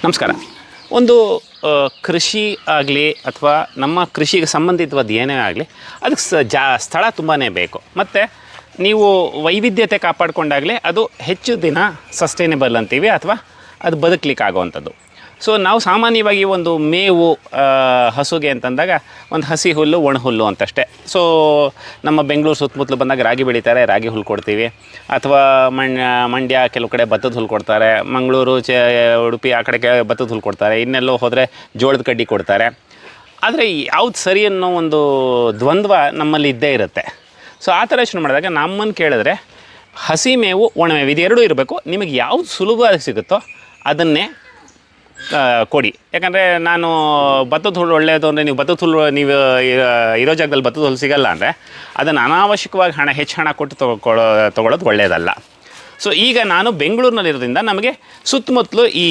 ನಮಸ್ಕಾರ. ಒಂದು ಕೃಷಿ ಆಗಲಿ ಅಥವಾ ನಮ್ಮ ಕೃಷಿಗೆ ಸಂಬಂಧಿತವಾದ ಏನೇ ಆಗಲಿ ಅದಕ್ಕೆ ಸ್ಥಳ ತುಂಬಾ ಬೇಕು. ಮತ್ತು ನೀವು ವೈವಿಧ್ಯತೆ ಕಾಪಾಡಿಕೊಂಡಾಗಲೇ ಅದು ಹೆಚ್ಚು ದಿನ ಸಸ್ಟೈನೇಬಲ್ ಅಂತೀವಿ ಅಥವಾ ಅದು ಬದುಕಲಿಕ್ಕೆ ಆಗೋವಂಥದ್ದು. ಸೊ ನಾವು ಸಾಮಾನ್ಯವಾಗಿ ಒಂದು ಮೇವು ಹಸುಗೆ ಅಂತಂದಾಗ ಒಂದು ಹಸಿ ಹುಲ್ಲು ಒಣ ಹುಲ್ಲು ಅಂತಷ್ಟೇ. ಸೊ ನಮ್ಮ ಬೆಂಗಳೂರು ಸುತ್ತಮುತ್ತಲು ಬಂದಾಗ ರಾಗಿ ಬೆಳೀತಾರೆ, ರಾಗಿ ಹುಲ್ಲು ಕೊಡ್ತೀವಿ. ಅಥವಾ ಮಂಡ್ಯ ಕೆಲವು ಕಡೆ ಭತ್ತದ ಹುಲ್ಲು ಕೊಡ್ತಾರೆ, ಮಂಗಳೂರು ಉಡುಪಿ ಆ ಕಡೆಗೆ ಭತ್ತದ ಹುಲ್ಲು ಕೊಡ್ತಾರೆ, ಇನ್ನೆಲ್ಲೋ ಹೋದರೆ ಜೋಳದ ಕಡ್ಡಿ ಕೊಡ್ತಾರೆ. ಆದರೆ ಯಾವ್ದು ಸರಿ ಅನ್ನೋ ಒಂದು ದ್ವಂದ್ವ ನಮ್ಮಲ್ಲಿ ಇದ್ದೇ ಇರುತ್ತೆ. ಸೊ ಆ ಥರ ಯೋಚನೆ ಮಾಡಿದಾಗ ನಮ್ಮನ್ನು ಕೇಳಿದ್ರೆ ಹಸಿ ಮೇವು ಒಣಮೇವು ಇದೆರಡೂ ಇರಬೇಕು. ನಿಮಗೆ ಯಾವ್ದು ಸುಲಭವಾಗಿ ಸಿಗುತ್ತೋ ಅದನ್ನೇ ಕೊಡಿ. ಯಾಕಂದರೆ ನಾನು ಭತ್ತದ ಹುಲ್ಲು ಒಳ್ಳೆಯದು ಅಂದರೆ ನೀವು ಭತ್ತದ ಹುಲ್ಲು ನೀವು ಇರೋ ಜಾಗದಲ್ಲಿ ಭತ್ತದ ಹುಲ್ಲು ಸಿಗೋಲ್ಲ ಅಂದರೆ ಅದನ್ನು ಅನಾವಶ್ಯಕವಾಗಿ ಹೆಚ್ಚು ಹಣ ಕೊಟ್ಟು ತೊಗೊಳ್ಳೋದು ಒಳ್ಳೆಯದಲ್ಲ. ಸೊ ಈಗ ನಾನು ಬೆಂಗಳೂರಿನಲ್ಲಿರೋದ್ರಿಂದ ನಮಗೆ ಸುತ್ತಮುತ್ತಲು ಈ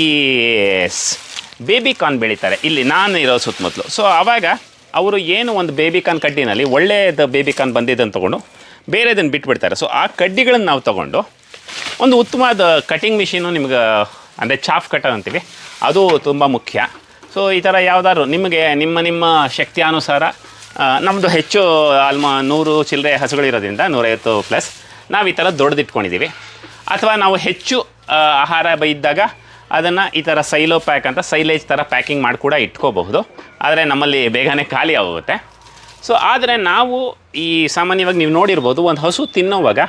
ಬೇಬಿ ಕಾರ್ನ್ ಬೆಳೀತಾರೆ ಇಲ್ಲಿ ನಾನು ಇರೋ ಸುತ್ತಮುತ್ತಲು. ಸೊ ಆವಾಗ ಅವರು ಏನು ಒಂದು ಬೇಬಿ ಕಾರ್ನ್ ಕಡ್ಡಿನಲ್ಲಿ ಒಳ್ಳೆಯದು ಬೇಬಿ ಕಾರ್ನ್ ಬಂದಿದ್ದನ್ನು ತೊಗೊಂಡು ಬೇರೆದನ್ನು ಬಿಟ್ಬಿಡ್ತಾರೆ. ಸೊ ಆ ಕಡ್ಡಿಗಳನ್ನು ನಾವು ತೊಗೊಂಡು ಒಂದು ಉತ್ತಮವಾದ ಕಟಿಂಗ್ ಮಿಷಿನು ನಿಮ್ಗೆ ಅಂದರೆ ಚಾಫ್ ಕಟರ್ ಅಂತೀವಿ, ಅದು ತುಂಬ ಮುಖ್ಯ. ಸೊ ಈ ಥರ ಯಾವುದಾದ್ರು ನಿಮಗೆ ನಿಮ್ಮ ಶಕ್ತಿಯಾನುಸಾರ ನಮ್ಮದು ಹೆಚ್ಚು 100 ಚಿಲ್ಲರೆ ಹಸುಗಳಿರೋದ್ರಿಂದ 150+ ನಾವು ಈ ಥರ ದೊಡ್ಡದಿಟ್ಕೊಂಡಿದ್ದೀವಿ. ಅಥವಾ ನಾವು ಹೆಚ್ಚು ಆಹಾರ ಬೈದಾಗ ಅದನ್ನು ಈ ಥರ ಸೈಲೋ ಪ್ಯಾಕ್ ಅಂತ ಸೈಲೇಜ್ ಥರ ಪ್ಯಾಕಿಂಗ್ ಮಾಡಿ ಕೂಡ ಇಟ್ಕೋಬಹುದು. ಆದರೆ ನಮ್ಮಲ್ಲಿ ಬೇಗನೆ ಖಾಲಿ ಆಗುತ್ತೆ. ಸೊ ಆದರೆ ನಾವು ಈ ಸಾಮಾನ್ಯವಾಗಿ ನೀವು ನೋಡಿರ್ಬೋದು, ಒಂದು ಹಸು ತಿನ್ನೋವಾಗ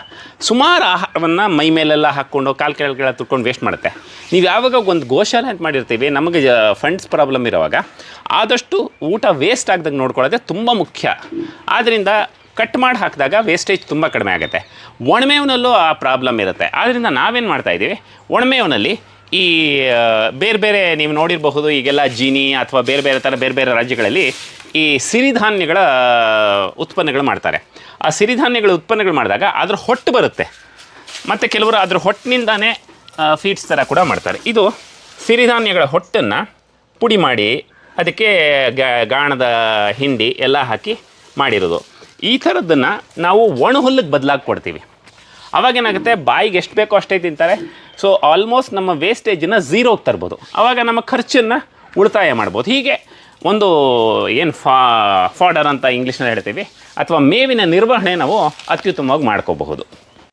ಸುಮಾರು ಆಹಾರವನ್ನು ಮೈ ಮೇಲೆಲ್ಲ ಹಾಕ್ಕೊಂಡು ಕಾಲು ಕೆಳಗೆ ತುಟ್ಕೊಂಡು ವೇಸ್ಟ್ ಮಾಡುತ್ತೆ. ನೀವು ಯಾವಾಗ ಒಂದು ಗೋಶಾಲೆ ಅಂತ ಮಾಡಿರ್ತೀವಿ, ನಮಗೆ ಫಂಡ್ಸ್ ಪ್ರಾಬ್ಲಮ್ ಇರೋವಾಗ ಆದಷ್ಟು ಊಟ ವೇಸ್ಟ್ ಆಗ್ದಾಗ ನೋಡ್ಕೊಳ್ಳೋದೆ ತುಂಬ ಮುಖ್ಯ. ಆದ್ದರಿಂದ ಕಟ್ ಮಾಡಿ ಹಾಕಿದಾಗ ವೇಸ್ಟೇಜ್ ತುಂಬ ಕಡಿಮೆ ಆಗುತ್ತೆ. ಒಣಮೇವಿನಲ್ಲೂ ಆ ಪ್ರಾಬ್ಲಮ್ ಇರುತ್ತೆ. ಆದ್ದರಿಂದ ನಾವೇನು ಮಾಡ್ತಾಯಿದ್ದೀವಿ, ಒಣಮೇವಿನಲ್ಲಿ ಈ ಬೇರೆ ಬೇರೆ ನೀವು ನೋಡಿರಬಹುದು, ಈಗೆಲ್ಲ ಜೀನಿ ಅಥವಾ ಬೇರೆ ಬೇರೆ ರಾಜ್ಯಗಳಲ್ಲಿ ಈ ಸಿರಿಧಾನ್ಯಗಳ ಉತ್ಪನ್ನಗಳು ಮಾಡ್ತಾರೆ. ಆ ಸಿರಿಧಾನ್ಯಗಳ ಉತ್ಪನ್ನಗಳು ಮಾಡಿದಾಗ ಅದ್ರ ಹೊಟ್ಟು ಬರುತ್ತೆ. ಮತ್ತು ಕೆಲವರು ಅದ್ರ ಹೊಟ್ಟಿನಿಂದಾನೇ ಫೀಡ್ಸ್ ಥರ ಕೂಡ ಮಾಡ್ತಾರೆ. ಇದು ಸಿರಿಧಾನ್ಯಗಳ ಹೊಟ್ಟನ್ನು ಪುಡಿ ಮಾಡಿ ಅದಕ್ಕೆ ಗಾಣದ ಹಿಂಡಿ ಎಲ್ಲ ಹಾಕಿ ಮಾಡಿರೋದು. ಈ ಥರದ್ದನ್ನು ನಾವು ಒಣ ಹುಲ್ಲಿಗೆ ಬದಲಾಗಿ ಕೊಡ್ತೀವಿ. ಅವಾಗೇನಾಗುತ್ತೆ, ಬಾಯಿಗೆ ಎಷ್ಟು ಬೇಕೋ ಅಷ್ಟೇ ತಿಂತಾರೆ. ಸೊ ಆಲ್ಮೋಸ್ಟ್ ನಮ್ಮ ವೇಸ್ಟೇಜನ್ನು ಝೀರೋಗೆ ತರ್ಬೋದು. ಆವಾಗ ನಮ್ಮ ಖರ್ಚನ್ನು ಉಳಿತಾಯ ಮಾಡ್ಬೋದು. ಹೀಗೆ ಒಂದು ಏನು ಫಾಡರ್ ಅಂತ ಇಂಗ್ಲೀಷ್ನಲ್ಲಿ ಹೇಳ್ತೀವಿ, ಅಥವಾ ಮೇವಿನ ನಿರ್ವಹಣೆ ನಾವು ಅತ್ಯುತ್ತಮವಾಗಿ ಮಾಡ್ಕೋಬಹುದು.